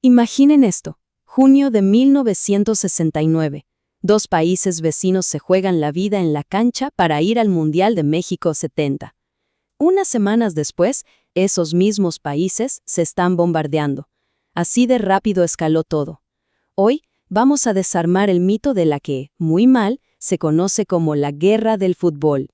Imaginen esto, junio de 1969. Dos países vecinos se juegan la vida en la cancha para ir al Mundial de México 70. Unas semanas después, esos mismos países se están bombardeando. Así de rápido escaló todo. Hoy vamos a desarmar el mito de la que, muy mal, se conoce como la guerra del fútbol.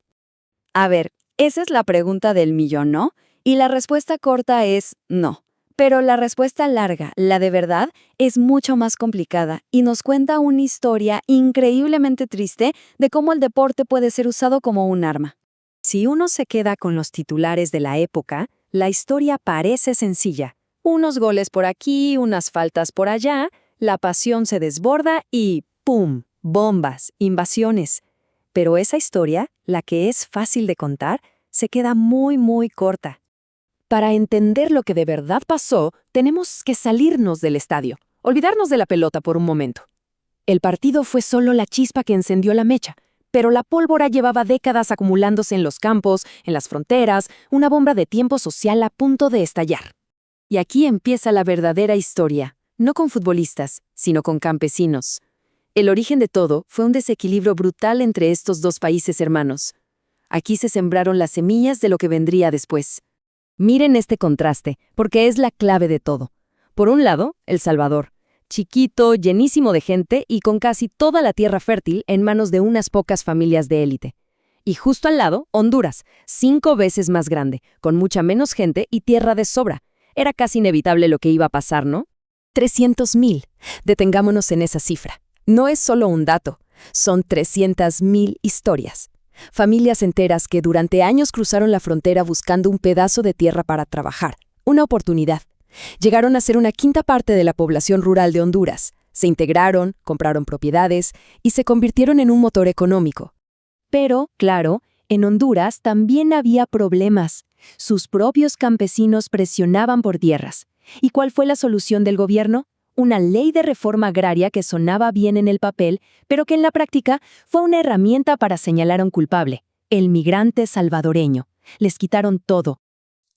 A ver, esa es la pregunta del millón, ¿no? Y la respuesta corta es no. Pero la respuesta larga, la de verdad, es mucho más complicada y nos cuenta una historia increíblemente triste de cómo el deporte puede ser usado como un arma. Si uno se queda con los titulares de la época, la historia parece sencilla. Unos goles por aquí, unas faltas por allá, la pasión se desborda y ¡pum! Bombas, invasiones. Pero esa historia, la que es fácil de contar, se queda muy corta. Para entender lo que de verdad pasó, tenemos que salirnos del estadio, olvidarnos de la pelota por un momento. El partido fue solo la chispa que encendió la mecha, pero la pólvora llevaba décadas acumulándose en los campos, en las fronteras, una bomba de tiempo social a punto de estallar. Y aquí empieza la verdadera historia, no con futbolistas, sino con campesinos. El origen de todo fue un desequilibrio brutal entre estos dos países hermanos. Aquí se sembraron las semillas de lo que vendría después. Miren este contraste, porque es la clave de todo. Por un lado, El Salvador, chiquito, llenísimo de gente y con casi toda la tierra fértil en manos de unas pocas familias de élite. Y justo al lado, Honduras, 5 veces más grande, con mucha menos gente y tierra de sobra. Era casi inevitable lo que iba a pasar, ¿no? 300,000. Detengámonos en esa cifra. No es solo un dato, son 300,000 historias. Familias enteras que durante años cruzaron la frontera buscando un pedazo de tierra para trabajar, una oportunidad. Llegaron a ser una quinta parte de la población rural de Honduras. Se integraron, compraron propiedades y se convirtieron en un motor económico. Pero, claro, en Honduras también había problemas. Sus propios campesinos presionaban por tierras. ¿Y cuál fue la solución del gobierno? Una ley de reforma agraria que sonaba bien en el papel, pero que en la práctica fue una herramienta para señalar a un culpable, el migrante salvadoreño. Les quitaron todo.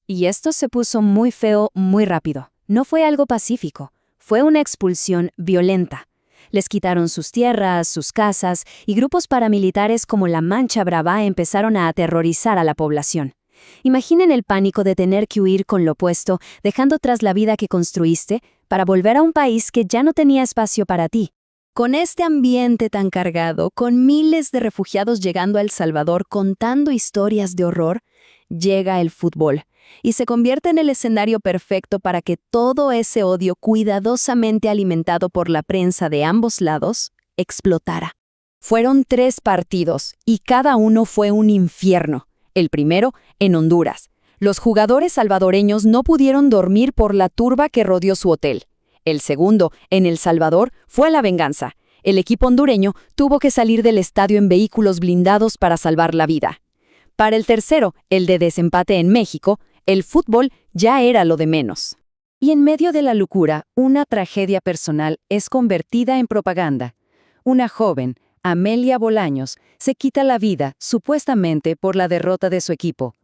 Y esto se puso muy feo muy rápido. No fue algo pacífico, fue una expulsión violenta. Les quitaron sus tierras, sus casas, y grupos paramilitares como la Mancha Brava empezaron a aterrorizar a la población. Imaginen el pánico de tener que huir con lo opuesto, dejando tras la vida que construiste, para volver a un país que ya no tenía espacio para ti. Con este ambiente tan cargado, con miles de refugiados llegando a El Salvador contando historias de horror, llega el fútbol y se convierte en el escenario perfecto para que todo ese odio cuidadosamente alimentado por la prensa de ambos lados explotara. Fueron 3 partidos y cada uno fue un infierno. El primero, en Honduras. Los jugadores salvadoreños no pudieron dormir por la turba que rodeó su hotel. El segundo, en El Salvador, fue la venganza. El equipo hondureño tuvo que salir del estadio en vehículos blindados para salvar la vida. Para el tercero, el de desempate en México, el fútbol ya era lo de menos. Y en medio de la locura, una tragedia personal es convertida en propaganda. Una joven, Amelia Bolaños, se quita la vida, supuestamente por la derrota de su equipo.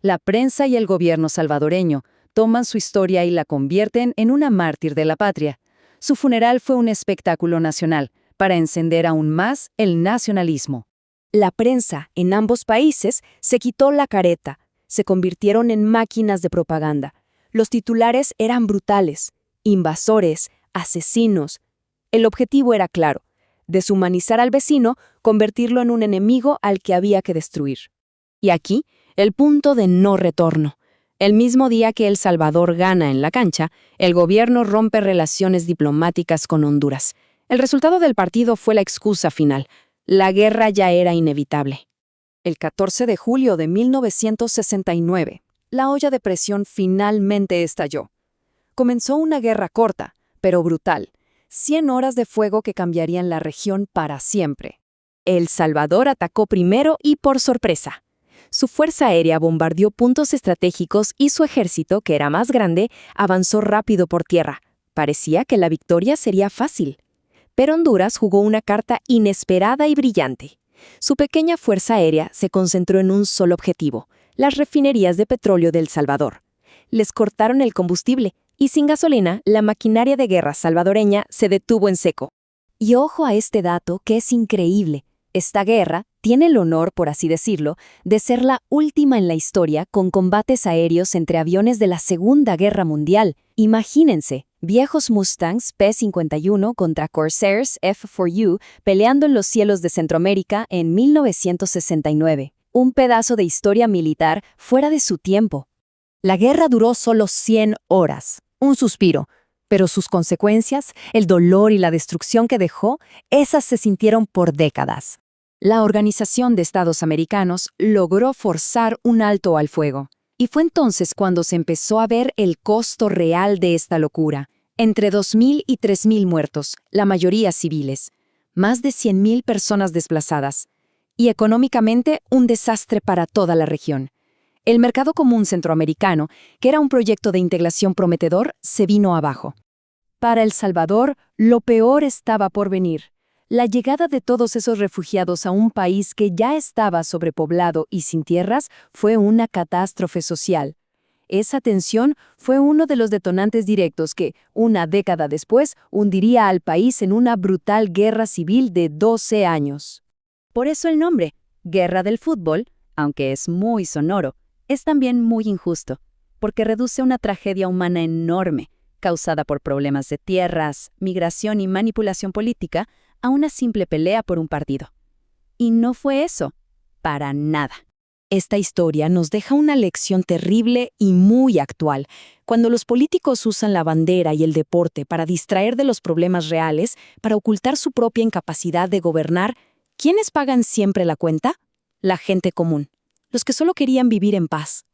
La prensa y el gobierno salvadoreño toman su historia y la convierten en una mártir de la patria. Su funeral fue un espectáculo nacional, para encender aún más el nacionalismo. La prensa, en ambos países, se quitó la careta, se convirtieron en máquinas de propaganda. Los titulares eran brutales, invasores, asesinos. El objetivo era claro: deshumanizar al vecino, convertirlo en un enemigo al que había que destruir. Y aquí, el punto de no retorno. El mismo día que El Salvador gana en la cancha, el gobierno rompe relaciones diplomáticas con Honduras. El resultado del partido fue la excusa final. La guerra ya era inevitable. El 14 de julio de 1969, la olla de presión finalmente estalló. Comenzó una guerra corta, pero brutal. 100 horas de fuego que cambiarían la región para siempre. El Salvador atacó primero y por sorpresa. Su fuerza aérea bombardeó puntos estratégicos y su ejército, que era más grande, avanzó rápido por tierra. Parecía que la victoria sería fácil. Pero Honduras jugó una carta inesperada y brillante. Su pequeña fuerza aérea se concentró en un solo objetivo: las refinerías de petróleo de El Salvador. les cortaron el combustible, y sin gasolina, la maquinaria de guerra salvadoreña se detuvo en seco. Y ojo a este dato que es increíble. Esta guerra tiene el honor, por así decirlo, de ser la última en la historia con combates aéreos entre aviones de la Segunda Guerra Mundial. Imagínense, viejos Mustangs P-51 contra Corsairs F-4U peleando en los cielos de Centroamérica en 1969. Un pedazo de historia militar fuera de su tiempo. La guerra duró solo 100 horas, un suspiro, pero sus consecuencias, el dolor y la destrucción que dejó, esas se sintieron por décadas. La Organización de Estados Americanos logró forzar un alto al fuego. Y fue entonces cuando se empezó a ver el costo real de esta locura. Entre 2.000 y 3.000 muertos, la mayoría civiles. Más de 100.000 personas desplazadas. Y económicamente un desastre para toda la región. El Mercado Común Centroamericano, que era un proyecto de integración prometedor, se vino abajo. Para El Salvador, lo peor estaba por venir. La llegada de todos esos refugiados a un país que ya estaba sobrepoblado y sin tierras fue una catástrofe social. Esa tensión fue uno de los detonantes directos que, una década después, hundiría al país en una brutal guerra civil de 12 años. Por eso el nombre, Guerra del Fútbol, aunque es muy sonoro, es también muy injusto, porque reduce una tragedia humana enorme, causada por problemas de tierras, migración y manipulación política, a una simple pelea por un partido. Y no fue eso, para nada. Esta historia nos deja una lección terrible y muy actual. Cuando los políticos usan la bandera y el deporte para distraer de los problemas reales, para ocultar su propia incapacidad de gobernar, ¿quiénes pagan siempre la cuenta? La gente común, los que solo querían vivir en paz.